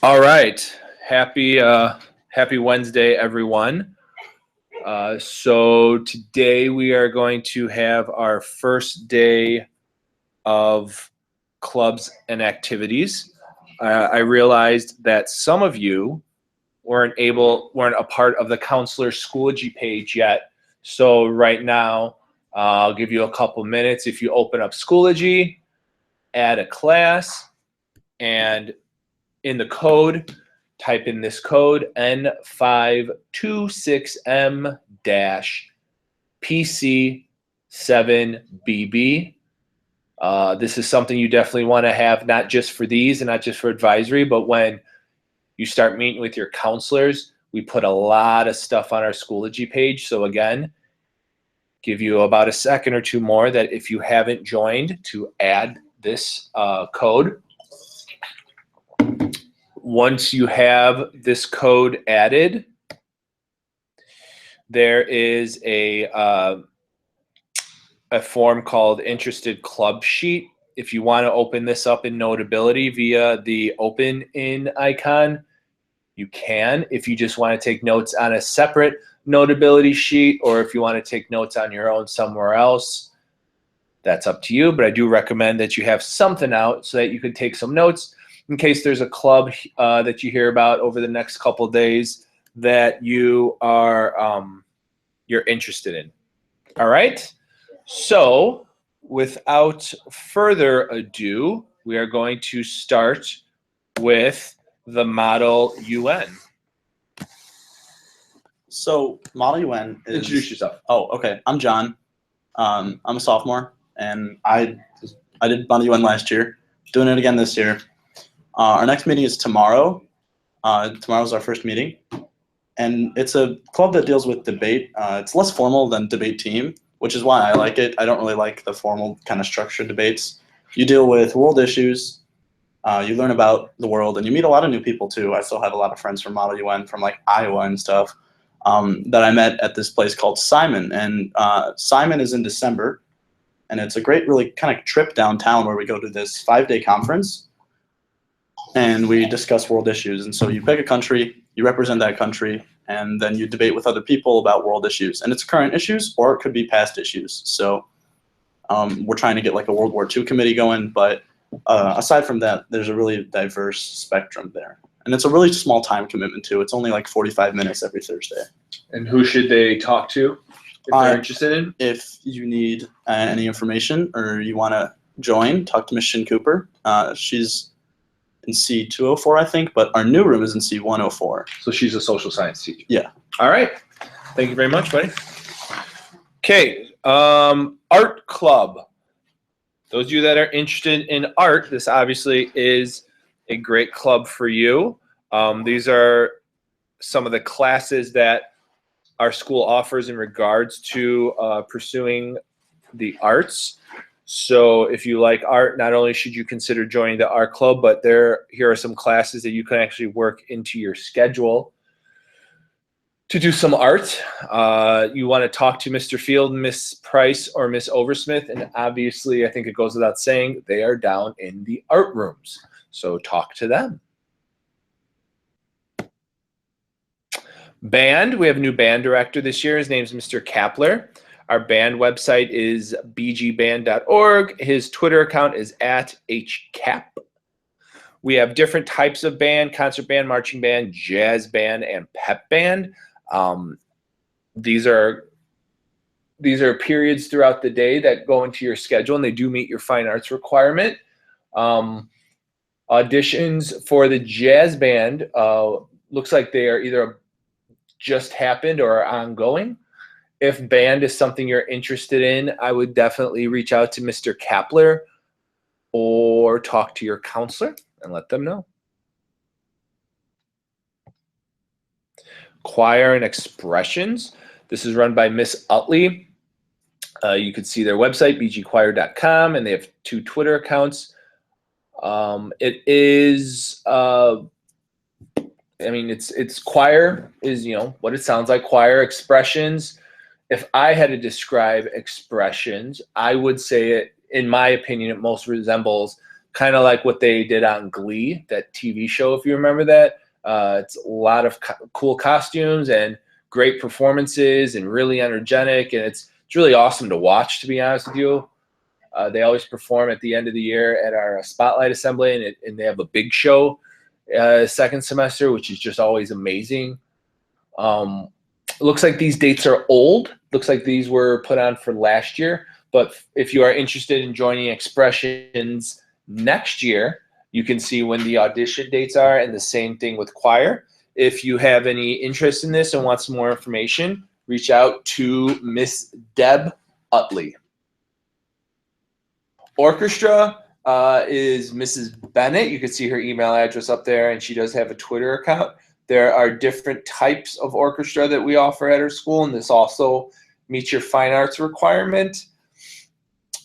All right. Happy Wednesday, everyone. So today we are going to have our first day of clubs and activities. I realized that some of you weren't a part of the counselor Schoology page yet. So right now, I'll give you a couple minutes. If you open up Schoology, add a class, and in the code, type in this code N526M-PC7BB. This is something you definitely want to have, not just for these and not just for advisory, but when you start meeting with your counselors. We put a lot of stuff on our Schoology page. So again, give you about a second or two more that if you haven't joined to add this code. Once you have this code added, there is a form called Interested Club Sheet. If you want to open this up in Notability via the Open In icon, you can. If you just want to take notes on a separate Notability sheet, or if you want to take notes on your own somewhere else, that's up to you. But I do recommend that you have something out so that you can take some notes in case there's a club that you hear about over the next couple days that you are you're interested in. All right. So without further ado, we are going to start with the Model UN. So Model UN is... Introduce yourself. Oh, okay. I'm John. I'm a sophomore, and I did Model UN last year. Doing it again this year. Our next meeting is tomorrow. Tomorrow's our first meeting. And it's a club that deals with debate. It's less formal than debate team, which is why I like it. I don't really like the formal kind of structured debates. You deal with world issues. You learn about the world, and you meet a lot of new people too. I still have a lot of friends from Model UN from like Iowa and stuff that I met at this place called Simon. And Simon is in December, and it's a great really kind of trip downtown where we go to this 5-day conference. And we discuss world issues. And so you pick a country, you represent that country, and then you debate with other people about world issues. And it's current issues, or it could be past issues. So we're trying to get like a World War II committee going. But aside from that, there's a really diverse spectrum there. And it's a really small time commitment too. It's only like 45 minutes every Thursday. And who should they talk to if they're interested in? If you need any information or you want to join, talk to Miss Shin Cooper. She's in C204, I think, but our new room is in C104. So she's a social science teacher. Yeah. All right. Thank you very much, buddy. Okay. Art club. Those of you that are interested in art, this obviously is a great club for you. These are some of the classes that our school offers in regards to pursuing the arts. So if you like art, not only should you consider joining the art club, but here are some classes that you can actually work into your schedule to do some art. You want to talk to Mr. Field, Miss Price, or Miss Oversmith, and obviously I think it goes without saying they are down in the art rooms. So talk to them. Band, we have a new band director this year. His name is Mr. Kapler. Our band website is bgband.org. His Twitter account is @hcap. We have different types of band: concert band, marching band, jazz band, and pep band. These are periods throughout the day that go into your schedule, and they do meet your fine arts requirement. Auditions for the jazz band looks like they are either just happened or are ongoing. If band is something you're interested in, I would definitely reach out to Mr. Kapler or talk to your counselor and let them know. Choir and expressions. This is run by Miss Utley. You can see their website, bgchoir.com, and they have 2 Twitter accounts. It is, it's choir is, what it sounds like, choir expressions. If I had to describe expressions, I would say it, in my opinion, it most resembles kind of like what they did on Glee, that TV show, if you remember that. It's a lot of cool costumes and great performances and really energetic, and it's really awesome to watch, to be honest with you. They always perform at the end of the year at our Spotlight Assembly, and they have a big show second semester, which is just always amazing. It looks like these dates are old. Looks like these were put on for last year, but if you are interested in joining Expressions next year, you can see when the audition dates are, and the same thing with choir. If you have any interest in this and want some more information, reach out to Miss Deb Utley. Orchestra is Mrs. Bennett. You can see her email address up there, and she does have a Twitter account. There are different types of orchestra that we offer at our school, and this also meets your fine arts requirement.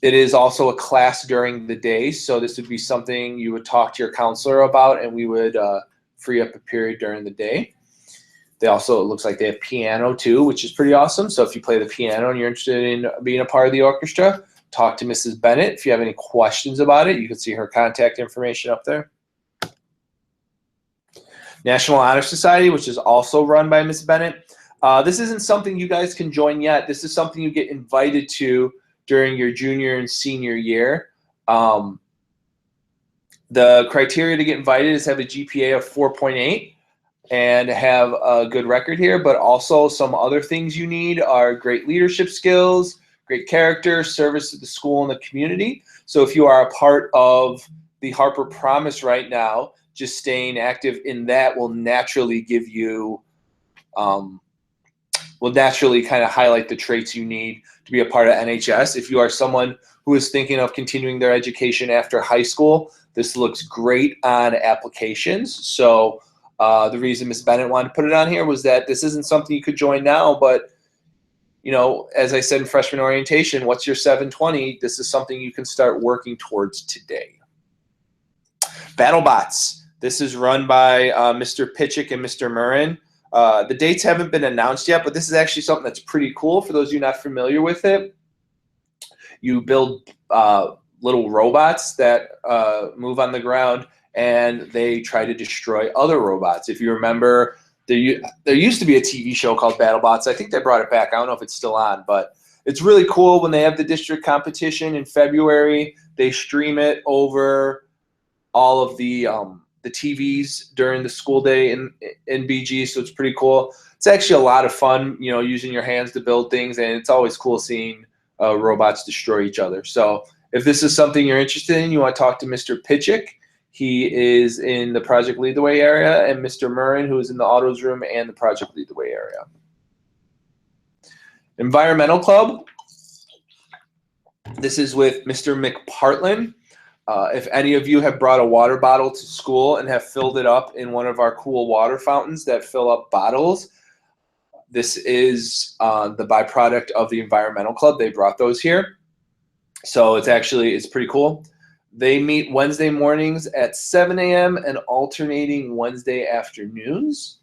It is also a class during the day, so this would be something you would talk to your counselor about, and we would free up a period during the day. They also, it looks like they have piano too, which is pretty awesome. So if you play the piano and you're interested in being a part of the orchestra, talk to Mrs. Bennett. If you have any questions about it, you can see her contact information up there. National Honor Society, which is also run by Ms. Bennett. This isn't something you guys can join yet. This is something you get invited to during your junior and senior year. The criteria to get invited is have a GPA of 4.8 and have a good record here, but also some other things you need are great leadership skills, great character, service to the school and the community. So if you are a part of the Harper Promise right now, just staying active in that will naturally give you, will naturally kind of highlight the traits you need to be a part of NHS. If you are someone who is thinking of continuing their education after high school, this looks great on applications. So the reason Ms. Bennett wanted to put it on here was that this isn't something you could join now, but you know, as I said in freshman orientation, what's your 720? This is something you can start working towards today. BattleBots. This is run by Mr. Pitchick and Mr. Murrin. The dates haven't been announced yet, but this is actually something that's pretty cool for those of you not familiar with it. You build little robots that move on the ground, and they try to destroy other robots. If you remember, there used to be a TV show called BattleBots. I think they brought it back. I don't know if it's still on, but it's really cool when they have the district competition in February. They stream it over all of the TVs during the school day in BG, so it's pretty cool. It's actually a lot of fun, you know, using your hands to build things, and it's always cool seeing robots destroy each other. So if this is something you're interested in, you want to talk to Mr. Pitchick. He is in the Project Lead the Way area, and Mr. Murrin, who is in the Autos room and the Project Lead the Way area. Environmental Club. This is with Mr. McPartlin. If any of you have brought a water bottle to school and have filled it up in one of our cool water fountains that fill up bottles, this is the byproduct of the Environmental Club. They brought those here. So it's pretty cool. They meet Wednesday mornings at 7 a.m. and alternating Wednesday afternoons.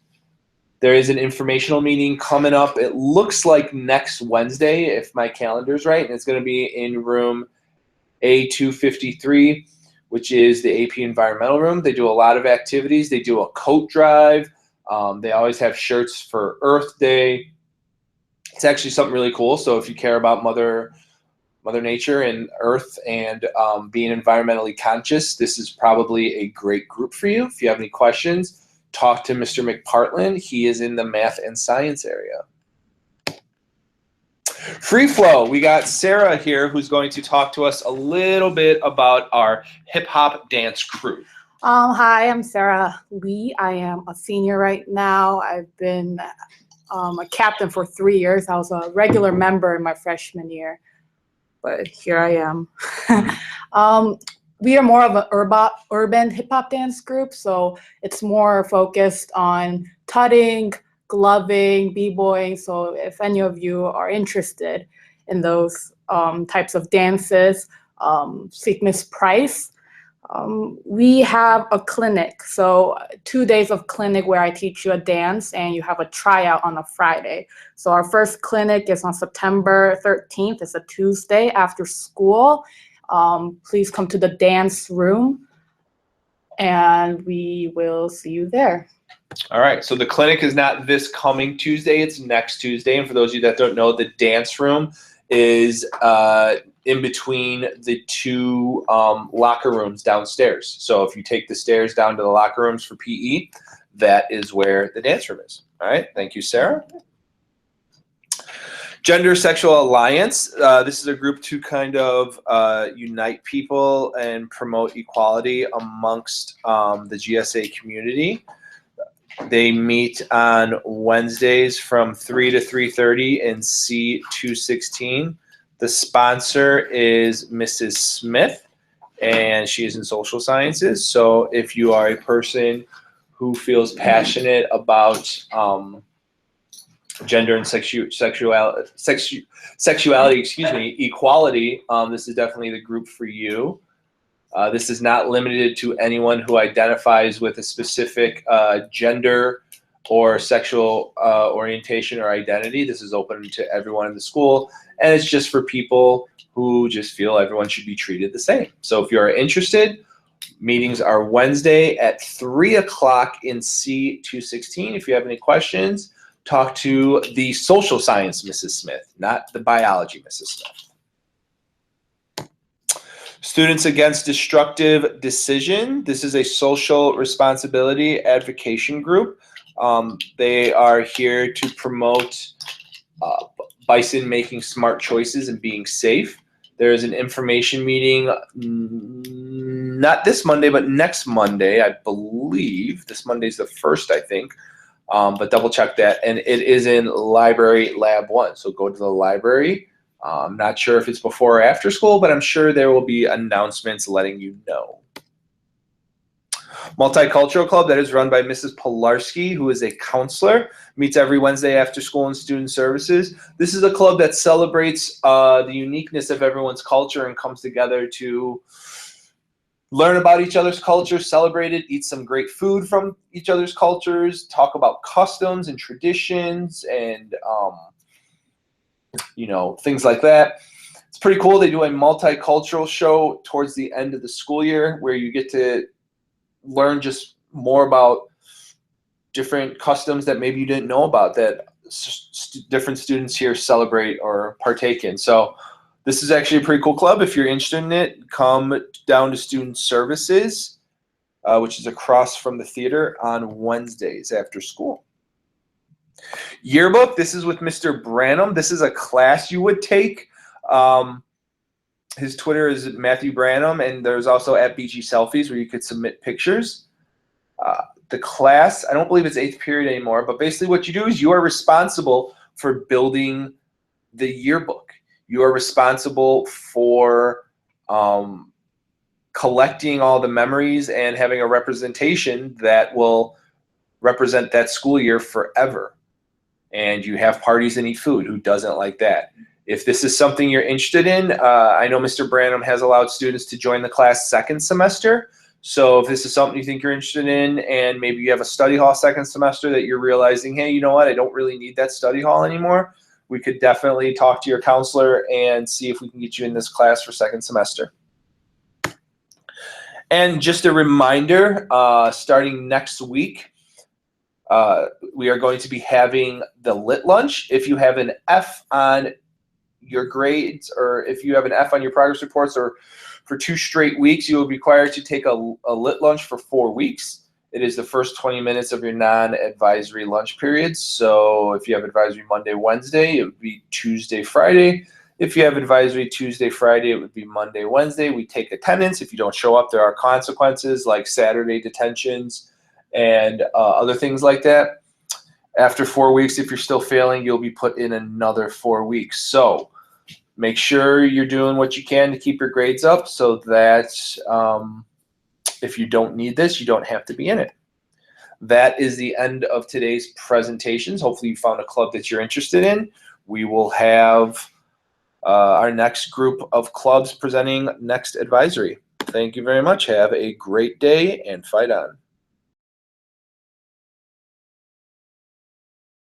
There is an informational meeting coming up. It looks like next Wednesday, if my calendar's right, and it's going to be in room A253, which is the AP Environmental Room. They do a lot of activities. They do a coat drive. They always have shirts for Earth Day. It's actually something really cool. So if you care about Mother Nature and Earth and being environmentally conscious, this is probably a great group for you. If you have any questions, talk to Mr. McPartlin. He is in the math and science area. Free flow. We got Sarah here who's going to talk to us a little bit about our hip hop dance crew. Hi, I'm Sarah Lee. I am a senior right now. I've been a captain for 3 years. I was a regular member in my freshman year, but here I am. We are more of an urban hip hop dance group, so it's more focused on tutting, gloving, b-boying. So if any of you are interested in those types of dances, seek Miss Price. We have a clinic, so 2 days of clinic where I teach you a dance and you have a tryout on a Friday. So our first clinic is on September 13th. It's a Tuesday after school. please come to the dance room, and we will see you there. All right, so the clinic is not this coming Tuesday, it's next Tuesday. And for those of you that don't know, the dance room is in between the two locker rooms downstairs. So if you take the stairs down to the locker rooms for PE, that is where the dance room is. All right, thank you, Sarah. Gender Sexual Alliance. This is a group to kind of unite people and promote equality amongst the GSA community. They meet on Wednesdays from 3 to 3:30 in C216. The sponsor is Mrs. Smith, and she is in social sciences. So if you are a person who feels passionate about gender and sexuality, equality, this is definitely the group for you. This is not limited to anyone who identifies with a specific gender or sexual orientation or identity. This is open to everyone in the school, and it's just for people who just feel everyone should be treated the same. So if you're interested, meetings are Wednesday at 3 o'clock in C216. If you have any questions, talk to the social science Mrs. Smith, not the biology Mrs. Smith. Students Against Destructive Decision. This is a social responsibility advocacy group. They are here to promote bison making smart choices and being safe. There is an information meeting, not this Monday, but next Monday, I believe. This Monday's the 1st, I think, but double check that. And it is in Library Lab 1, so go to the library. I'm not sure if it's before or after school, but I'm sure there will be announcements letting you know. Multicultural Club, that is run by Mrs. Pilarski, who is a counselor, meets every Wednesday after school in student services. This is a club that celebrates the uniqueness of everyone's culture and comes together to learn about each other's culture, celebrate it, eat some great food from each other's cultures, talk about customs and traditions and you know, things like that. It's pretty cool. They do a multicultural show towards the end of the school year where you get to learn just more about different customs that maybe you didn't know about that different students here celebrate or partake in. So this is actually a pretty cool club. If you're interested in it, come down to Student Services, which is across from the theater on Wednesdays after school. Yearbook, this is with Mr. Branham. This is a class you would take. His Twitter is Matthew Branham, and there's also at BG Selfies where you could submit pictures. The class, I don't believe it's 8th period anymore, but basically what you do is you are responsible for building the yearbook. You are responsible for collecting all the memories and having a representation that will represent that school year forever. And you have parties and eat food. Who doesn't like that? If this is something you're interested in, I know Mr. Branham has allowed students to join the class 2nd semester. So if this is something you think you're interested in and maybe you have a study hall 2nd semester that you're realizing, hey, you know what, I don't really need that study hall anymore, we could definitely talk to your counselor and see if we can get you in this class for 2nd semester. And just a reminder, starting next week, we are going to be having the lit lunch. If you have an F on your grades, or if you have an F on your progress reports, or for 2 straight weeks, you will be required to take a lit lunch for 4 weeks. It is the first 20 minutes of your non-advisory lunch periods. So if you have advisory Monday, Wednesday, it would be Tuesday, Friday. If you have advisory Tuesday, Friday, it would be Monday, Wednesday. We take attendance. If you don't show up, there are consequences like Saturday detentions and other things like that. After 4 weeks, if you're still failing, you'll be put in another 4 weeks. So make sure you're doing what you can to keep your grades up so that if you don't need this, you don't have to be in it. That is the end of today's presentations. Hopefully you found a club that you're interested in. We will have our next group of clubs presenting next advisory. Thank you very much. Have a great day and fight on.